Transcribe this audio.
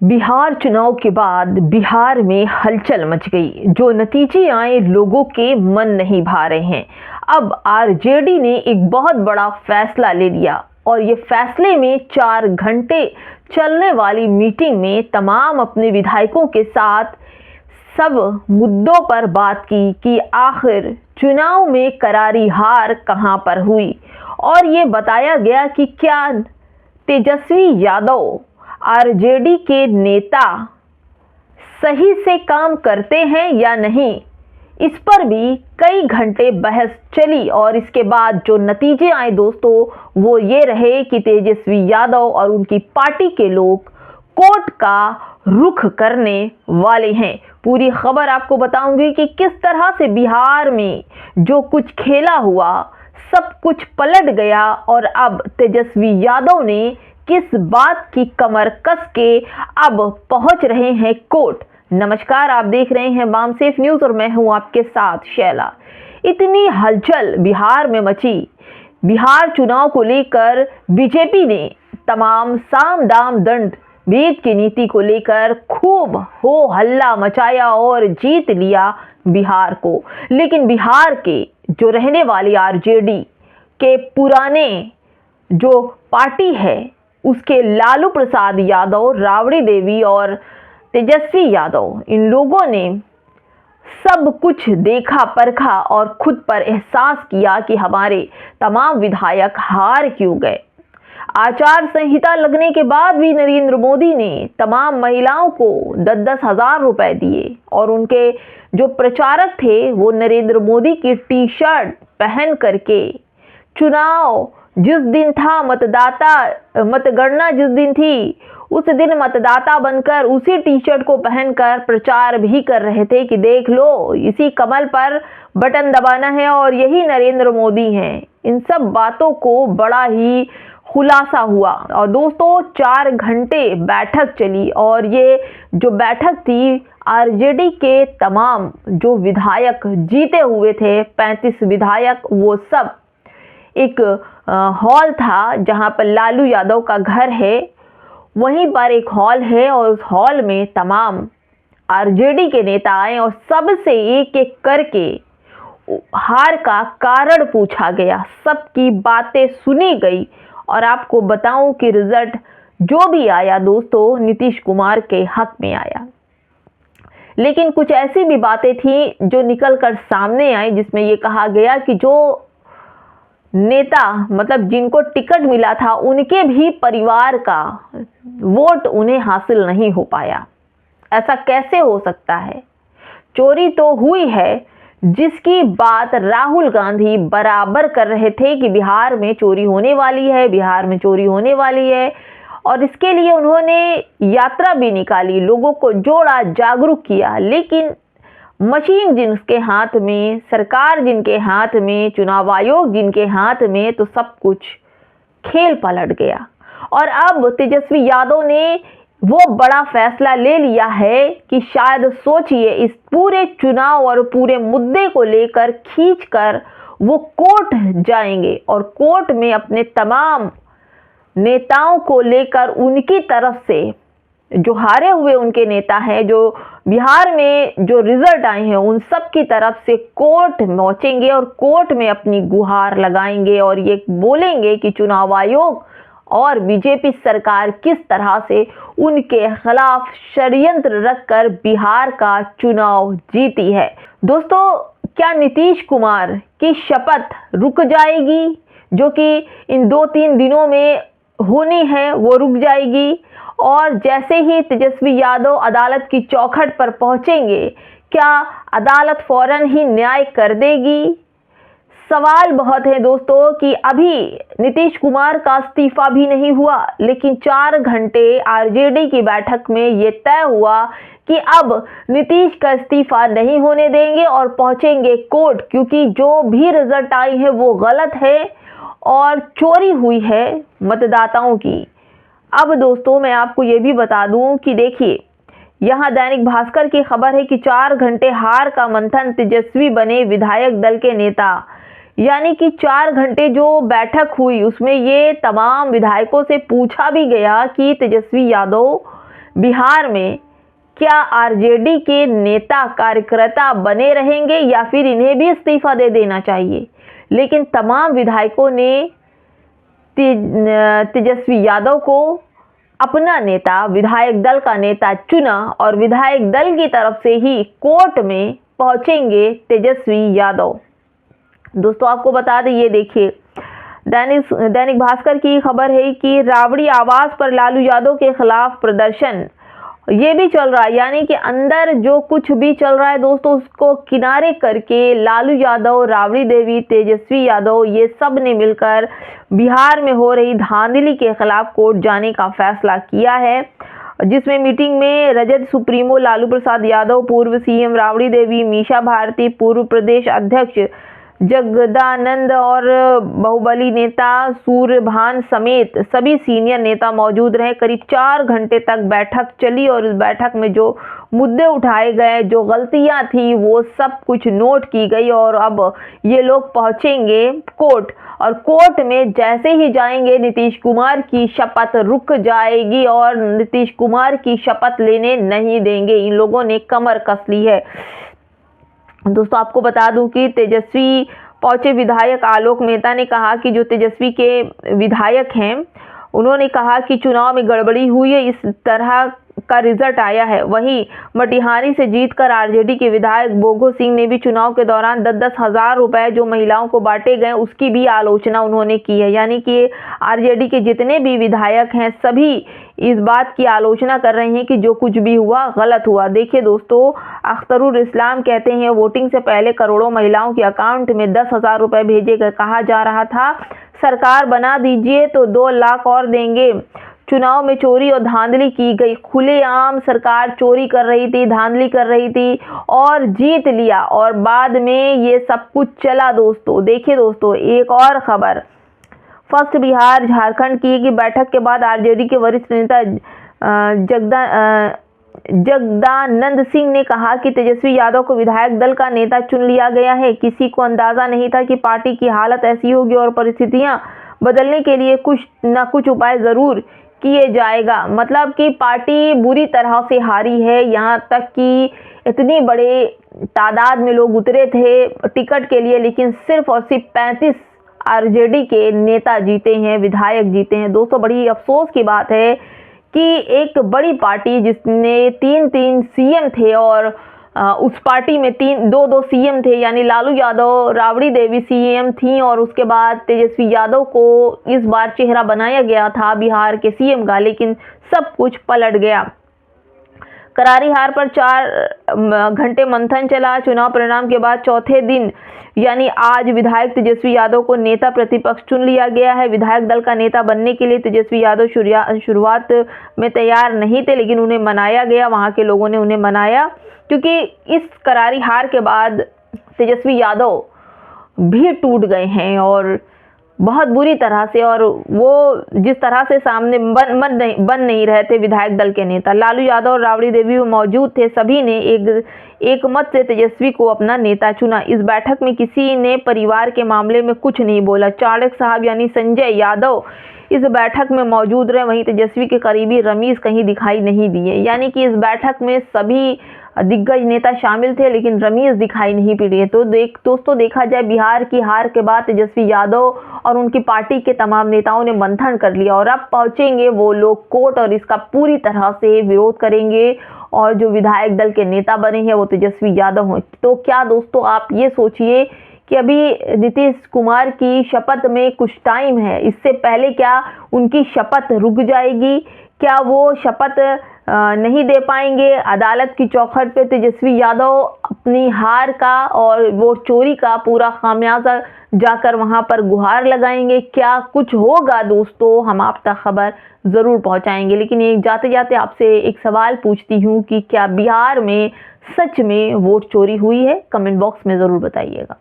बिहार चुनाव के बाद बिहार में हलचल मच गई। जो नतीजे आए लोगों के मन नहीं भा रहे हैं। अब आरजेडी ने एक बहुत बड़ा फैसला ले लिया और ये फैसले में 4 घंटे चलने वाली मीटिंग में तमाम अपने विधायकों के साथ सब मुद्दों पर बात की कि आखिर चुनाव में करारी हार कहां पर हुई। और ये बताया गया कि क्या तेजस्वी यादव आरजेडी के नेता सही से काम करते हैं या नहीं, इस पर भी कई घंटे बहस चली। और इसके बाद जो नतीजे आए दोस्तों, वो ये रहे कि तेजस्वी यादव और उनकी पार्टी के लोग कोर्ट का रुख करने वाले हैं। पूरी खबर आपको बताऊंगी कि किस तरह से बिहार में जो कुछ खेला हुआ सब कुछ पलट गया और अब तेजस्वी यादव ने किस बात की कमर कस के अब पहुंच रहे हैं कोर्ट। नमस्कार, आप देख रहे हैं बामसेफ न्यूज और मैं हूं आपके साथ शैला। इतनी हलचल बिहार में मची। बिहार चुनाव को लेकर बीजेपी ने तमाम साम दाम दंड भेद की नीति को लेकर खूब हो हल्ला मचाया और जीत लिया बिहार को। लेकिन बिहार के जो रहने वाली आरजेडी के पुराने जो पार्टी है उसके लालू प्रसाद यादव, राबड़ी देवी और तेजस्वी यादव, इन लोगों ने सब कुछ देखा परखा और खुद पर एहसास किया कि हमारे तमाम विधायक हार क्यों गए। आचार संहिता लगने के बाद भी नरेंद्र मोदी ने तमाम महिलाओं को 10-10 हजार रुपए दिए और उनके जो प्रचारक थे वो नरेंद्र मोदी की टी शर्ट पहन करके चुनाव जिस दिन था, मतगणना जिस दिन थी, उस दिन मतदाता बनकर उसी टी शर्ट को पहनकर प्रचार भी कर रहे थे कि देख लो, इसी कमल पर बटन दबाना है और यही नरेंद्र मोदी हैं। इन सब बातों को बड़ा ही खुलासा हुआ और दोस्तों 4 घंटे बैठक चली और ये जो बैठक थी आरजेडी के तमाम जो विधायक जीते हुए थे, 35 विधायक, वो सब एक हॉल था जहां पर लालू यादव का घर है, वहीं पर एक हॉल है और उस हॉल में तमाम आरजेडी के नेता आए और सबसे एक एक करके हार का कारण पूछा गया, सबकी बातें सुनी गई। और आपको बताऊं कि रिजल्ट जो भी आया दोस्तों नीतीश कुमार के हक में आया। लेकिन कुछ ऐसी भी बातें थी जो निकल कर सामने आई जिसमें यह कहा गया कि जो नेता मतलब जिनको टिकट मिला था उनके भी परिवार का वोट उन्हें हासिल नहीं हो पाया। ऐसा कैसे हो सकता है? चोरी तो हुई है, जिसकी बात राहुल गांधी बराबर कर रहे थे कि बिहार में चोरी होने वाली है, बिहार में चोरी होने वाली है। और इसके लिए उन्होंने यात्रा भी निकाली, लोगों को जोड़ा, जागरूक किया। लेकिन मशीन जिनके हाथ में, सरकार जिनके हाथ में, चुनाव आयोग जिनके हाथ में, तो सब कुछ खेल पलट गया। और अब तेजस्वी यादव ने वो बड़ा फैसला ले लिया है कि शायद सोचिए, इस पूरे चुनाव और पूरे मुद्दे को लेकर खींचकर वो कोर्ट जाएंगे और कोर्ट में अपने तमाम नेताओं को लेकर उनकी तरफ से जो हारे हुए उनके नेता हैं, जो बिहार में जो रिजल्ट आए हैं, उन सब की तरफ से कोर्ट पहुंचेंगे और कोर्ट में अपनी गुहार लगाएंगे और ये बोलेंगे कि चुनाव आयोग और बीजेपी सरकार किस तरह से उनके खिलाफ षड्यंत्र रखकर बिहार का चुनाव जीती है। दोस्तों, क्या नीतीश कुमार की शपथ रुक जाएगी, जो कि इन 2-3 दिनों में होनी है, वो रुक जाएगी? और जैसे ही तेजस्वी यादव अदालत की चौखट पर पहुंचेंगे, क्या अदालत फौरन ही न्याय कर देगी? सवाल बहुत है दोस्तों कि अभी नीतीश कुमार का इस्तीफा भी नहीं हुआ, लेकिन 4 घंटे आरजेडी की बैठक में ये तय हुआ कि अब नीतीश का इस्तीफा नहीं होने देंगे और पहुंचेंगे कोर्ट, क्योंकि जो भी रिजल्ट आई है वो गलत है और चोरी हुई है मतदाताओं की। अब दोस्तों मैं आपको ये भी बता दूं कि देखिए, यहाँ दैनिक भास्कर की खबर है कि 4 घंटे हार का मंथन, तेजस्वी बने विधायक दल के नेता। यानी कि 4 घंटे जो बैठक हुई उसमें ये तमाम विधायकों से पूछा भी गया कि तेजस्वी यादव बिहार में क्या आरजेडी के नेता कार्यकर्ता बने रहेंगे या फिर इन्हें भी इस्तीफा दे देना चाहिए। लेकिन तमाम विधायकों ने तेजस्वी यादव को अपना नेता, विधायक दल का नेता चुना और विधायक दल की तरफ से ही कोर्ट में पहुंचेंगे तेजस्वी यादव। दोस्तों आपको बता दें, ये देखिए दैनिक भास्कर की खबर है कि राबड़ी आवास पर लालू यादव के खिलाफ प्रदर्शन ये भी चल रहा है। यानी कि अंदर जो कुछ भी चल रहा है दोस्तों, उसको किनारे करके लालू यादव, राबड़ी देवी, तेजस्वी यादव ये सब ने मिलकर बिहार में हो रही धांधली के खिलाफ कोर्ट जाने का फैसला किया है। जिसमें मीटिंग में रजत सुप्रीमो लालू प्रसाद यादव, पूर्व सीएम राबड़ी देवी, मीसा भारती, पूर्व प्रदेश अध्यक्ष जगदानंद और बाहुबली नेता सूर्यभान समेत सभी सीनियर नेता मौजूद रहे। करीब 4 घंटे तक बैठक चली और इस बैठक में जो मुद्दे उठाए गए, जो गलतियां थी, वो सब कुछ नोट की गई और अब ये लोग पहुंचेंगे कोर्ट। और कोर्ट में जैसे ही जाएंगे नीतीश कुमार की शपथ रुक जाएगी और नीतीश कुमार की शपथ लेने नहीं देंगे। इन लोगों ने कमर कस ली है। दोस्तों आपको बता दूं कि तेजस्वी पहुंचे विधायक आलोक मेहता ने कहा कि जो तेजस्वी के विधायक हैं, उन्होंने कहा कि चुनाव में गड़बड़ी हुई है, इस तरह का रिजल्ट आया है। वहीं मटिहानी से जीतकर आरजेडी के विधायक बोगो सिंह ने भी चुनाव के दौरान 10-10 हज़ार रुपए जो महिलाओं को बांटे गए उसकी भी आलोचना उन्होंने की है। यानी कि आरजेडी के जितने भी विधायक हैं सभी इस बात की आलोचना कर रहे हैं कि जो कुछ भी हुआ गलत हुआ। देखिए दोस्तों, अख्तरुल इस्लाम कहते हैं वोटिंग से पहले करोड़ों महिलाओं के अकाउंट में 10,000 रुपए भेजे गए। कहा जा रहा था सरकार बना दीजिए तो 2 लाख और देंगे। चुनाव में चोरी और धांधली की गई, खुलेआम सरकार चोरी कर रही थी, धांधली कर रही थी और जीत लिया और बाद में ये सब कुछ चला। दोस्तों देखिए दोस्तों, एक और खबर फर्स्ट बिहार झारखंड की बैठक के बाद आरजेडी के वरिष्ठ नेता जगदानंद सिंह ने कहा कि तेजस्वी यादव को विधायक दल का नेता चुन लिया गया है। किसी को अंदाजा नहीं था कि पार्टी की हालत ऐसी होगी और परिस्थितियां बदलने के लिए कुछ न कुछ उपाय जरूर किए जाएगा। मतलब कि पार्टी बुरी तरह से हारी है, यहाँ तक कि इतनी बड़े तादाद में लोग उतरे थे टिकट के लिए, लेकिन सिर्फ और सिर्फ 35 आरजेडी के नेता जीते हैं, विधायक जीते हैं। दोस्तों बड़ी अफसोस की बात है कि एक बड़ी पार्टी जिसने 3 सीएम थे और उस पार्टी में 2 सीएम थे, यानी लालू यादव, राबड़ी देवी सीएम थी और उसके बाद तेजस्वी यादव को इस बार चेहरा बनाया गया था बिहार के सीएम का, लेकिन सब कुछ पलट गया। करारी हार पर 4 घंटे मंथन चला। चुनाव परिणाम के बाद चौथे दिन यानी आज विधायक तेजस्वी यादव को नेता प्रतिपक्ष चुन लिया गया है। विधायक दल का नेता बनने के लिए तेजस्वी यादव शुरुआत में तैयार नहीं थे, लेकिन उन्हें मनाया गया, वहां के लोगों ने उन्हें मनाया, क्योंकि इस करारी हार के बाद तेजस्वी यादव भी टूट गए हैं और बहुत बुरी तरह से, और वो जिस तरह से सामने बन नहीं रहे थे विधायक दल के नेता। लालू यादव और राबड़ी देवी मौजूद थे, सभी ने एक मत से तेजस्वी को अपना नेता चुना। इस बैठक में किसी ने परिवार के मामले में कुछ नहीं बोला। चाणक्य साहब यानी संजय यादव इस बैठक में मौजूद रहे, वहीं तेजस्वी के करीबी रमीज कहीं दिखाई नहीं दिए। यानी कि इस बैठक में सभी दिग्गज नेता शामिल थे, लेकिन रमीज दिखाई नहीं पड़ी। तो दोस्तों देखा जाए, बिहार की हार के बाद तेजस्वी यादव और उनकी पार्टी के तमाम नेताओं ने मंथन कर लिया और अब पहुंचेंगे वो लोग कोर्ट और इसका पूरी तरह से विरोध करेंगे और जो विधायक दल के नेता बने हैं वो तेजस्वी यादव हैं। तो क्या दोस्तों आप ये सोचिए कि अभी नीतीश कुमार की शपथ में कुछ टाइम है, इससे पहले क्या उनकी शपथ रुक जाएगी? क्या वो शपथ नहीं दे पाएंगे? अदालत की चौखट पे तेजस्वी यादव अपनी हार का और वोट चोरी का पूरा खामियाजा जाकर वहां पर गुहार लगाएंगे? क्या कुछ होगा दोस्तों, हम आप तक खबर जरूर पहुंचाएंगे। लेकिन ये जाते जाते आपसे एक सवाल पूछती हूँ कि क्या बिहार में सच में वोट चोरी हुई है? कमेंट बॉक्स में जरूर बताइएगा।